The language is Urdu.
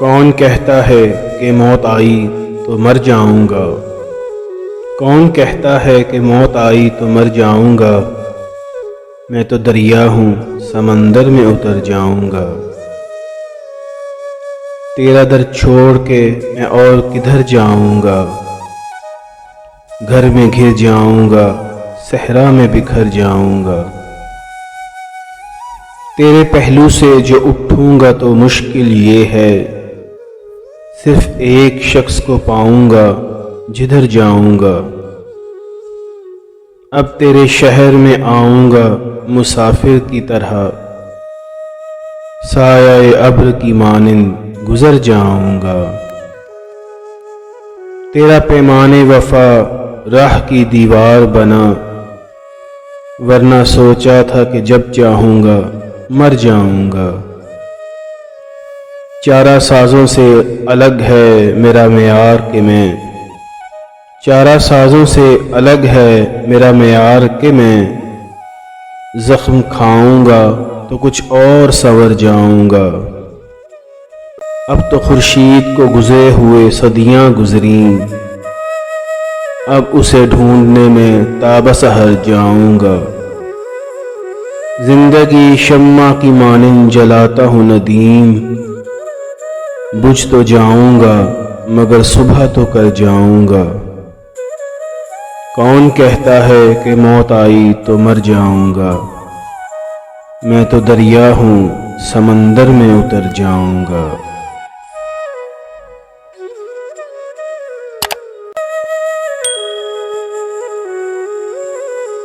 کون کہتا ہے کہ موت آئی تو مر جاؤں گا؟ کون کہتا ہے کہ موت آئی تو مر جاؤں گا؟ میں تو دریا ہوں، سمندر میں اتر جاؤں گا۔ تیرا در چھوڑ کے میں اور کدھر جاؤں گا؟ گھر میں گھر جاؤں گا، صحرا میں بکھر جاؤں گا۔ تیرے پہلو سے جو اٹھوں گا تو مشکل یہ ہے، صرف ایک شخص کو پاؤں گا جدھر جاؤں گا۔ اب تیرے شہر میں آؤں گا مسافر کی طرح، سایہ ابر کی مانند گزر جاؤں گا۔ تیرا پیمانے وفا راہ کی دیوار بنا، ورنہ سوچا تھا کہ جب چاہوں گا مر جاؤں گا۔ چارہ سازوں سے الگ ہے میرا معیار کہ میں، چارہ سازوں سے الگ ہے میرا معیار کہ میں زخم کھاؤں گا تو کچھ اور سنور جاؤں گا۔ اب تو خورشید کو گزرے ہوئے صدیاں گزریں، اب اسے ڈھونڈنے میں تا بسحر جاؤں گا۔ زندگی شمع کی مانند جلاتا ہوں ندیم، بجھ تو جاؤں گا مگر صبح تو کر جاؤں گا۔ کون کہتا ہے کہ موت آئی تو مر جاؤں گا؟ میں تو دریا ہوں، سمندر میں اتر جاؤں گا۔